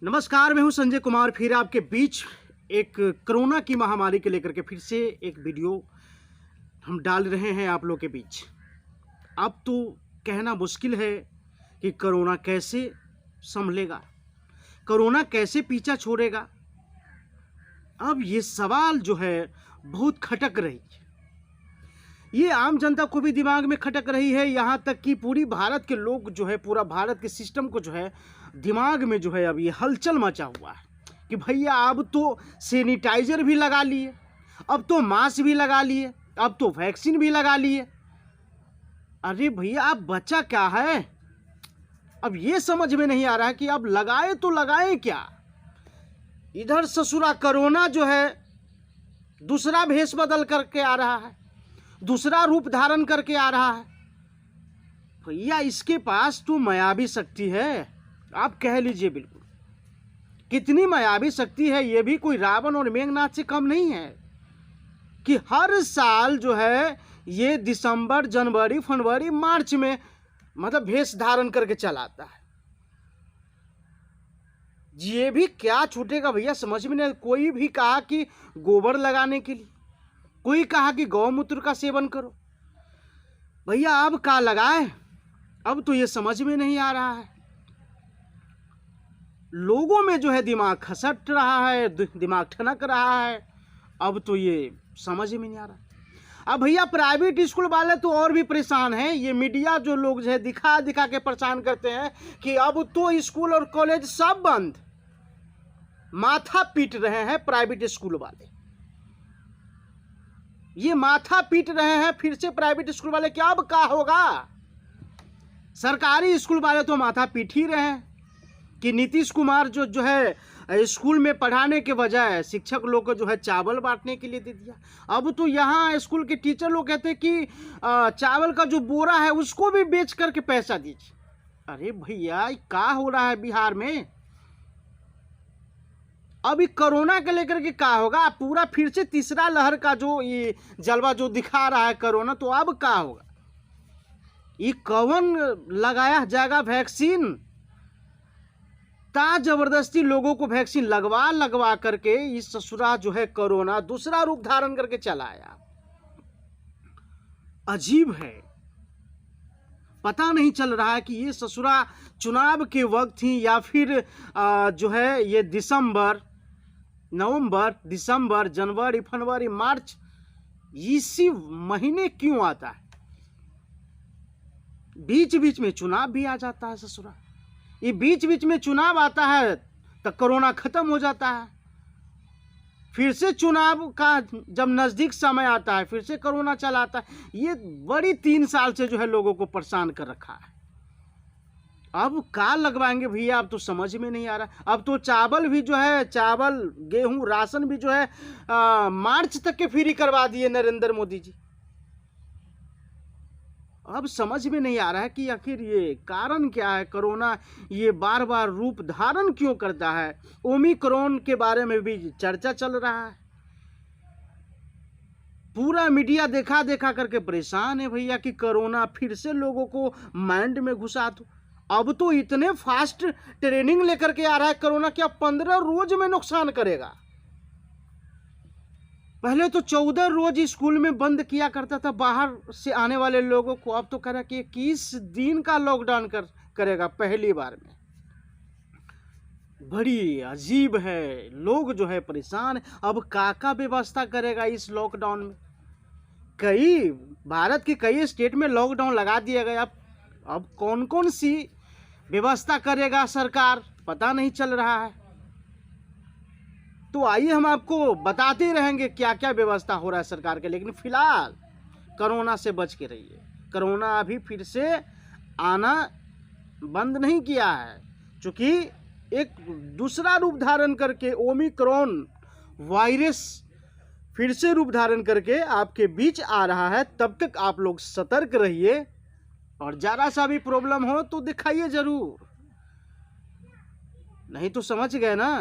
नमस्कार, मैं हूं संजय कुमार, फिर आपके बीच एक कोरोना की महामारी के लेकर के फिर से एक वीडियो हम डाल रहे हैं आप लोग के बीच। अब तो कहना मुश्किल है कि कोरोना कैसे संभलेगा, कोरोना कैसे पीछा छोड़ेगा। अब ये सवाल जो है बहुत खटक रही है, ये आम जनता को भी दिमाग में खटक रही है, यहाँ तक कि पूरी भारत के लोग जो है, पूरा भारत के सिस्टम को जो है दिमाग में जो है अब ये हलचल मचा हुआ है कि भैया अब तो सैनिटाइजर भी लगा लिए, अब तो मास्क भी लगा लिए, अब तो वैक्सीन भी लगा लिए। अरे भैया अब बचा क्या है? अब ये समझ में नहीं आ रहा है कि अब लगाए तो लगाए क्या। इधर ससुरा कोरोना जो है दूसरा भेष बदल करके आ रहा है, दूसरा रूप धारण करके आ रहा है। भैया इसके पास तो मायावी शक्ति है, आप कह लीजिए बिल्कुल। कितनी मायावी शक्ति है, ये भी कोई रावण और मेघनाथ से कम नहीं है कि हर साल जो है ये दिसंबर, जनवरी, फरवरी, मार्च में मतलब भेष धारण करके चलाता है। ये भी क्या छूटेगा भैया, समझ में नहीं। कोई भी कहा कि गोबर लगाने के लिए, कोई कहा कि गौमूत्र का सेवन करो। भैया अब क्या लगाए, अब तो ये समझ में नहीं आ रहा है। लोगों में जो है दिमाग खसट रहा है, दिमाग ठनक रहा है। अब तो ये समझ में नहीं आ रहा। अब भैया प्राइवेट स्कूल वाले तो और भी परेशान हैं। ये मीडिया जो लोग जो है दिखा दिखा के परेशान करते हैं कि अब तो स्कूल और कॉलेज सब बंद। माथा पीट रहे हैं प्राइवेट स्कूल वाले, ये माथा पीट रहे हैं फिर से प्राइवेट स्कूल वाले। क्या अब क्या होगा? सरकारी स्कूल वाले तो माथा पीट ही रहे हैं कि नीतीश कुमार जो है स्कूल में पढ़ाने के बजाय शिक्षक लोग को जो है चावल बांटने के लिए दे दिया। अब तो यहाँ स्कूल के टीचर लोग कहते हैं कि चावल का जो बोरा है उसको भी बेच करके पैसा दीजिए। अरे भैया क्या हो रहा है बिहार में? अभी कोरोना के लेकर के क्या होगा? पूरा फिर से तीसरा लहर का जो ये जलवा जो दिखा रहा है कोरोना, तो अब क्या होगा? ये कौन लगाया जाएगा वैक्सीन? ता जबरदस्ती लोगों को वैक्सीन लगवा करके इस ससुरा जो है कोरोना दूसरा रूप धारण करके चला आया। अजीब है, पता नहीं चल रहा है कि ये ससुरा चुनाव के वक्त ही या फिर जो है ये दिसंबर, नवंबर, दिसंबर, जनवरी, फरवरी, मार्च इसी महीने क्यों आता है? बीच बीच में चुनाव भी आ जाता है ससुरा। ये बीच बीच में चुनाव आता है तो कोरोना खत्म हो जाता है, फिर से चुनाव का जब नजदीक समय आता है फिर से कोरोना चला आता है। ये बड़ी 3 साल से जो है लोगों को परेशान कर रखा है। अब क्या लगवाएंगे भैया, अब तो समझ में नहीं आ रहा। अब तो चावल भी जो है, चावल, गेहूं, राशन भी जो है मार्च तक के फ्री करवा दिए नरेंद्र मोदी जी। अब समझ में नहीं आ रहा है कि आखिर ये कारण क्या है, कोरोना ये बार बार रूप धारण क्यों करता है। ओमिक्रॉन के बारे में भी चर्चा चल रहा है, पूरा मीडिया देखा देखा करके परेशान है भैया कि कोरोना फिर से लोगों को माइंड में घुसा दो। अब तो इतने फास्ट ट्रेनिंग लेकर के आ रहा है कोरोना, क्या 15 रोज में नुकसान करेगा। पहले तो 14 रोज स्कूल में बंद किया करता था बाहर से आने वाले लोगों को, अब तो कह रहा कि 21 दिन का लॉकडाउन करेगा पहली बार में। बड़ी अजीब है, लोग जो है परेशान है। अब का व्यवस्था करेगा इस लॉकडाउन में? कई भारत के कई स्टेट में लॉकडाउन लगा दिया गया। अब कौन कौन सी व्यवस्था करेगा सरकार, पता नहीं चल रहा है। तो आइए हम आपको बताते रहेंगे क्या क्या व्यवस्था हो रहा है सरकार के। लेकिन फिलहाल कोरोना से बच के रहिए। कोरोना अभी फिर से आना बंद नहीं किया है, क्योंकि एक दूसरा रूप धारण करके ओमिक्रॉन वायरस फिर से रूप धारण करके आपके बीच आ रहा है। तब तक आप लोग सतर्क रहिए और जरा सा भी प्रॉब्लम हो तो दिखाइए जरूर, नहीं तो समझ गए ना।